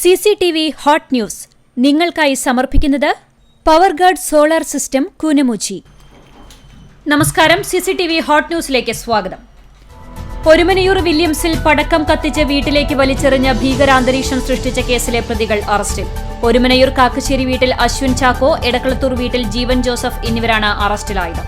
CCTV hot news നിങ്ങൾക്കായി സമർപ്പിക്കുന്നത് Powerguard solar system Koonamuchi. നമസ്കാരം. CCTV ഹോട്ട് ന്യൂസിലേക്ക് സ്വാഗതം. ഒരുമനയൂർ വില്യംസിൽ പടക്കം കത്തിച്ച് വീട്ടിലേക്ക് വലിച്ചെറിഞ്ഞ ഭീകരാന്തരീക്ഷം സൃഷ്ടിച്ച കേസിലെ പ്രതികൾ അറസ്റ്റിൽ. ഒരുമനയൂർ കാക്കശ്ശേരി വീട്ടിൽ അശ്വിൻ ചാക്കോ, എടക്കളത്തൂർ വീട്ടിൽ ജീവൻ ജോസഫ് എന്നിവരാണ് അറസ്റ്റിലായത്.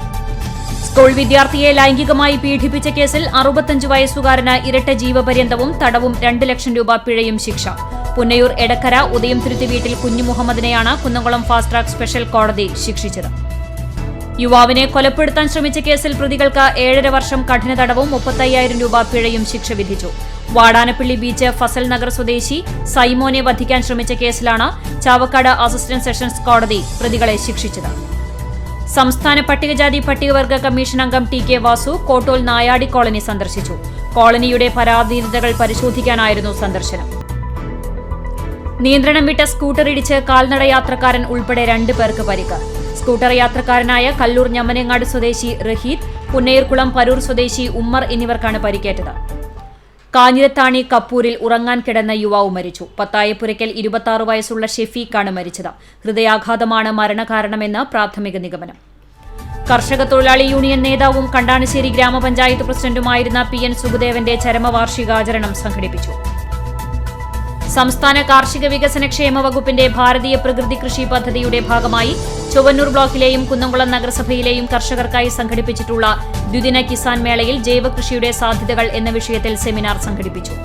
സ്കൂൾ വിദ്യാർത്ഥിയെ ലൈംഗികമായി പീഡിപ്പിച്ച കേസിൽ 65 വയസ്സുകാരന് ഇരട്ട ജീവപര്യന്തവും തടവും 2 ലക്ഷം രൂപ പിഴയും ശിക്ഷ. പുന്നയൂർ എടക്കര ഉദയംതുരുത്തി വീട്ടിൽ കുഞ്ഞു മുഹമ്മദിനെയാണ് കുന്നംകുളം ഫാസ്റ്റ് ട്രാക്ക് സ്പെഷ്യൽ കോടതി ശിക്ഷിച്ചത്. യുവാവിനെ കൊലപ്പെടുത്താൻ ശ്രമിച്ച കേസിൽ പ്രതികൾക്ക് 7.5 വർഷം കഠിന തടവും 35,000 രൂപ പിഴയും ശിക്ഷ വിധിച്ചു. വാടാനപ്പള്ളി ബീച്ച് ഫസൽ നഗർ സ്വദേശി സൈമോനെ വധിക്കാൻ ശ്രമിച്ച കേസിലാണ് ചാവക്കാട് അസിസ്റ്റന്റ് സെഷൻസ് കോടതി പ്രതികളെ ശിക്ഷിച്ചത്. സംസ്ഥാന പട്ടികജാതി പട്ടികവർഗ കമ്മീഷൻ അംഗം TK വാസു കോട്ടോൽ നായാടി കോളനി സന്ദർശിച്ചു. കോളനിയുടെ പരാധീനതകൾ പരിശോധിക്കാനായിരുന്നു സന്ദർശനം. നിയന്ത്രണം വിട്ട സ്കൂട്ടർ ഇടിച്ച് കാൽനട യാത്രക്കാരൻ ഉൾപ്പെടെ 2 പേർക്ക് പരിക്ക്. സ്കൂട്ടർ യാത്രക്കാരനായ കല്ലൂർ ഞമ്മനങ്ങാട് സ്വദേശി റഹീദ്, പുന്നയൂർകുളം പരൂർ സ്വദേശി ഉമ്മർ എന്നിവർക്കാണ് പരിക്കേറ്റത്. കാഞ്ഞിരത്താണി കപ്പൂരിൽ ഉറങ്ങാൻ കിടന്ന യുവാവ് മരിച്ചു. പത്തായപ്പുരയ്ക്കൽ 26 വയസ്സുള്ള ഷെഫീഖാണ് മരിച്ചത്. ഹൃദയാഘാതമാണ് മരണകാരണമെന്ന് പ്രാഥമിക നിഗമനം. കർഷക തൊഴിലാളി യൂണിയൻ നേതാവും കണ്ടാണശ്ശേരി ഗ്രാമപഞ്ചായത്ത് പ്രസിഡന്റുമായിരുന്ന PN സുഖദേവന്റെ ചരമവാർഷികാചരണം സംഘടിപ്പിച്ചു. സംസ്ഥാന കാർഷിക വികസന ക്ഷേമ വകുപ്പിന്റെ ഭാരതീയ പ്രകൃതി കൃഷി പദ്ധതിയുടെ ഭാഗമായി ചൊവ്വന്നൂർ ബ്ലോക്കിലെയും കുന്നംകുളം നഗരസഭയിലെയും കർഷകർക്കായി സംഘടിപ്പിച്ചിട്ടുള്ള ദ്വിദിന കിസാൻ മേളയിൽ ജൈവകൃഷിയുടെ സാധ്യതകൾ എന്ന വിഷയത്തിൽ സെമിനാർ സംഘടിപ്പിച്ചു.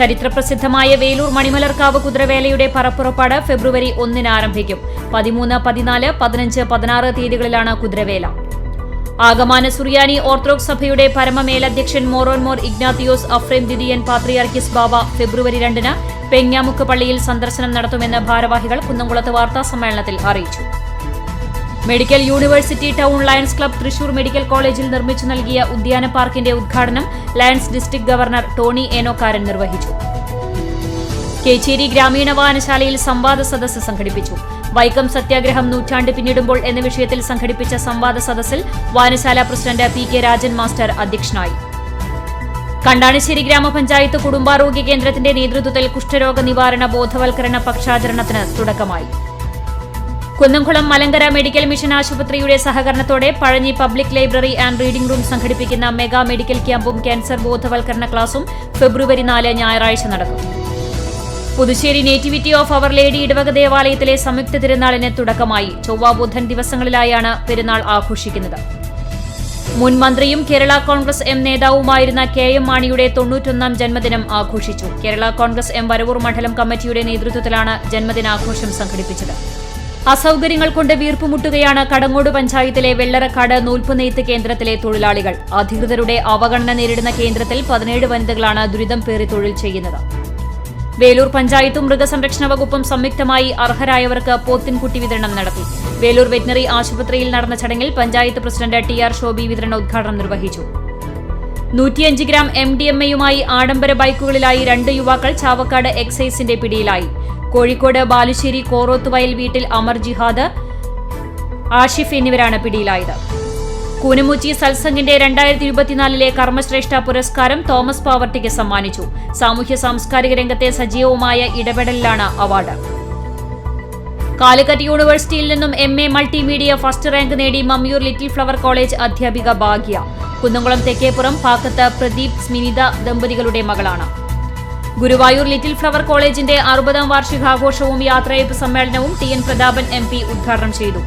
ചരിത്രപ്രസിദ്ധമായ വേലൂർ മണിമലർക്കാവ് കുതിരവേലയുടെ പറപ്പുറപ്പാട് ഫെബ്രുവരി 1 ആരംഭിക്കും. 13, 14, 15, 16 തീയതികളിലാണ് കുതിരവേല. ആഗമാന സുറിയാനി ഓർത്തഡോക്സ് സഭയുടെ പരമമേലധ്യക്ഷൻ മോറോൻമോർ ഇഗ്നാത്തിയോസ് അഫ്രേം ദ്വിതീയൻ പാത്രിയാർക്കിസ് ബാവ ഫെബ്രുവരി 2 പെഞ്ഞാമുക്ക് പള്ളിയിൽ സന്ദർശനം നടത്തുമെന്ന് ഭാരവാഹികൾ കുന്നംകുളത്ത് വാർത്താസമ്മേളനത്തിൽ അറിയിച്ചു. Medical university town lions club Thrissur medical കോളേജിൽ നിർമ്മിച്ചു നൽകിയ ഉദ്യാന പാർക്കിന്റെ ഉദ്ഘാടനം lions district governor Tony Enokkaran നിർവഹിച്ചു. കേച്ചേരി ഗ്രാമീണ വായനശാലയിൽ സംവാദ സദസ്സ് സംഘടിപ്പിച്ചു. വൈക്കം സത്യാഗ്രഹം നൂറ്റാണ്ട് പിന്നിടുമ്പോൾ എന്ന വിഷയത്തിൽ സംഘടിപ്പിച്ച സംവാദ സദസ്സിൽ വായനശാല പ്രസിഡന്റ് PK രാജൻ മാസ്റ്റർ അധ്യക്ഷനായി. കണ്ടാണശ്ശേരി ഗ്രാമപഞ്ചായത്ത് കുടുംബാരോഗ്യ കേന്ദ്രത്തിന്റെ നേതൃത്വത്തിൽ കുഷ്ഠരോഗ നിവാരണ ബോധവൽക്കരണ പക്ഷാചരണത്തിന് തുടക്കമായി. കുന്നംകുളം മലങ്കര മെഡിക്കൽ മിഷൻ ആശുപത്രിയുടെ സഹകരണത്തോടെ Pazhanji Public Library and Reading Room സംഘടിപ്പിക്കുന്ന മെഗാ മെഡിക്കൽ ക്യാമ്പും ക്യാൻസർ ബോധവൽക്കരണ ക്ലാസും ഫെബ്രുവരി 4 ഞായറാഴ്ച നടക്കും. Puthussery Nativity of Our Lady ഇടവക ദേവാലയത്തിലെ സംയുക്ത തിരുനാളിന് തുടക്കമായി. ചൊവ്വ ബുധൻ ദിവസങ്ങളിലായാണ് പെരുന്നാൾ ആഘോഷിക്കുന്നത്. മുൻ മന്ത്രിയും കേരള കോൺഗ്രസ് M നേതാവുമായിരുന്ന KM മാണിയുടെ 91ാം ജന്മദിനം ആഘോഷിച്ചു. കേരള കോൺഗ്രസ് M വരവൂർ മണ്ഡലം കമ്മിറ്റിയുടെ നേതൃത്വത്തിലാണ് ജന്മദിനാഘോഷം സംഘടിപ്പിച്ചത്. അസൌകര്യങ്ങൾ കൊണ്ട് വീർപ്പുമുട്ടുകയാണ് കടങ്ങോട് പഞ്ചായത്തിലെ വെള്ളറക്കാട് നൂൽപ്പുനെയ്ത്ത് കേന്ദ്രത്തിലെ തൊഴിലാളികൾ. അധികൃതരുടെ അവഗണന നേരിടുന്ന കേന്ദ്രത്തിൽ 17 വനിതകളാണ് ദുരിതം പേറി തൊഴിൽ ചെയ്യുന്നത്. വേലൂർ പഞ്ചായത്തും മൃഗസംരക്ഷണ വകുപ്പും സംയുക്തമായി അർഹരായവർക്ക് പോത്തിൻകുട്ടി വിതരണം നടത്തി. വേലൂർ വെറ്റിനറി ആശുപത്രിയിൽ നടന്ന ചടങ്ങിൽ പഞ്ചായത്ത് പ്രസിഡന്റ് TR ഷോബി വിതരണ ഉദ്ഘാടനം നിർവഹിച്ചു. 105 ഗ്രാം MDMA-യുമായി ആഡംബര ബൈക്കുകളിലായി 2 യുവാക്കൾ ചാവക്കാട് എക്സൈസിന്റെ പിടിയിലായി. കോഴിക്കോട് ബാലുശ്ശേരി കോറോത്തുവയൽ വീട്ടിൽ അമർ ജിഹാദ്, ആഷിഫ് എന്നിവരാണ് പിടിയിലായത്. കൂനമുച്ചി സത്സംഗിന്റെ 2024 കർമ്മശ്രേഷ്ഠ പുരസ്കാരം തോമസ് പാവർട്ടിക്ക് സമ്മാനിച്ചു. സാമൂഹ്യ സാംസ്കാരിക രംഗത്തെ സജീവമായ ഇടപെടലിലാണ് അവാർഡ്. കാലിക്കറ്റ് യൂണിവേഴ്സിറ്റിയിൽ നിന്നും MA മൾട്ടിമീഡിയ ഫസ്റ്റ് റാങ്ക് നേടി മമ്മിയൂർ ലിറ്റിൽ ഫ്ലവർ കോളേജ് അധ്യാപിക ഭാഗ്യ. കുന്നംകുളം തെക്കേപ്പുറം പാക്കത്ത് പ്രദീപ് സ്മിനിത ദമ്പതികളുടെ മകളാണ്. ഗുരുവായൂർ ലിറ്റിൽ ഫ്ലവർ കോളേജിന്റെ 60ാം വാർഷികാഘോഷവും യാത്രയയപ്പ് സമ്മേളനവും TN പ്രതാപൻ MP ഉദ്ഘാടനം ചെയ്തു.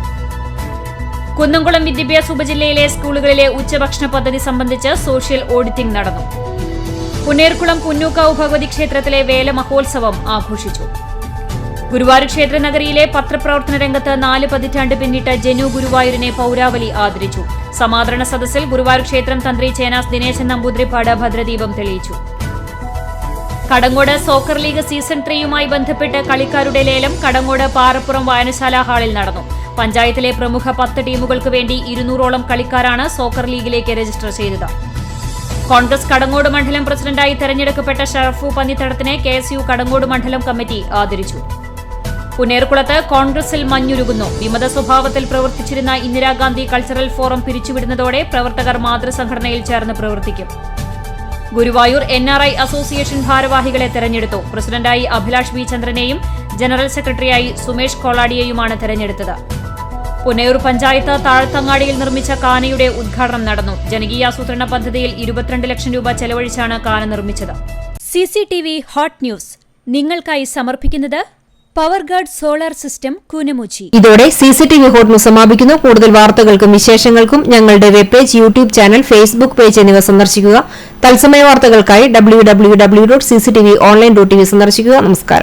കുന്നംകുളം വിദ്യാഭ്യാസ ഉപജില്ലയിലെ സ്കൂളുകളിലെ ഉച്ചഭക്ഷണ പദ്ധതി സംബന്ധിച്ച് സോഷ്യൽ ഓഡിറ്റിംഗ് നടന്നു. പുന്നയൂർകുളം പുന്നൂക്കാവ് ഭഗവതി ക്ഷേത്രത്തിലെ വേല മഹോത്സവം ആഘോഷിച്ചു. ഗുരുവായൂർ ക്ഷേത്ര നഗരിയിലെ പത്രപ്രവർത്തന രംഗത്ത് 4 പതിറ്റാണ്ട് പിന്നിട്ട ജനു ഗുരുവായൂരിനെ പൌരാവലി ആദരിച്ചു. സമാദരണ സദസ്സിൽ ഗുരുവായൂർ ക്ഷേത്രം തന്ത്രി ചേനാസ് ദിനേശൻ നമ്പൂതിരിപ്പാട് ഭദ്രദീപം തെളിയിച്ചു. കടങ്ങോട് സോക്കർ ലീഗ് സീസൺ 3യുമായി ബന്ധപ്പെട്ട് കളിക്കാരുടെ ലേലം കടങ്ങോട് പാറപ്പുറം വായനശാല ഹാളിൽ നടന്നു. പഞ്ചായത്തിലെ പ്രമുഖ 10 ടീമുകൾക്ക് വേണ്ടി 200ഓളം കളിക്കാരാണ് സോക്കർ ലീഗിലേക്ക് രജിസ്റ്റർ ചെയ്തത്. കോൺഗ്രസ് കടങ്ങോട് മണ്ഡലം പ്രസിഡന്റായി തെരഞ്ഞെടുക്കപ്പെട്ട ഷറഫു പന്നിത്തടത്തിനെ KSU കടങ്ങോട് മണ്ഡലം കമ്മിറ്റി ആദരിച്ചു. പുന്നേർകുളത്ത് കോൺഗ്രസിൽ മഞ്ഞുരുകുന്നു. വിമത സ്വഭാവത്തിൽ പ്രവർത്തിച്ചിരുന്ന ഇന്ദിരാഗാന്ധി കൾച്ചറൽ ഫോറം പിരിച്ചുവിടുന്നതോടെ പ്രവർത്തകർ മാതൃസംഘടനയിൽ ചേർന്ന് പ്രവർത്തിക്കും. ഗുരുവായൂർ NRI അസോസിയേഷൻ ഭാരവാഹികളെ തെരഞ്ഞെടുത്തു. പ്രസിഡന്റായി അഭിലാഷ് ബി ചന്ദ്രനെയും ജനറൽ സെക്രട്ടറിയായി സുമേഷ് കോളാടിയെയുമാണ് തെരഞ്ഞെടുത്തത്. പുന്നയൂർ പഞ്ചായത്ത് താഴത്തങ്ങാടിയിൽ നിർമ്മിച്ച കാനയുടെ ഉദ്ഘാടനം നടന്നു. ജനകീയാസൂത്രണ പദ്ധതിയിൽ 22 ലക്ഷം രൂപ ചെലവഴിച്ചാണ് കാന നിർമ്മിച്ചത്. CCTV ഹോട്ട് ന്യൂസ് നിങ്ങൾക്കായി സമർപ്പിക്കുന്നത് പവർഗാർഡ് സോളാർ സിസ്റ്റം കൂനമുച്ചി. ഇതോടെ CCTV ഹോട്ട് ന്യൂസ് സമാപിക്കുന്നു. കൂടുതൽ വാർത്തകൾക്കും വിശേഷങ്ങൾക്കും ഞങ്ങളുടെ web page, YouTube channel, Facebook page എന്നിവ സന്ദർശിക്കുക. തത്സമയ വാർത്തകൾക്കായി www.cctv.online.tv സന്ദർശിക്കുക. നമസ്കാരം.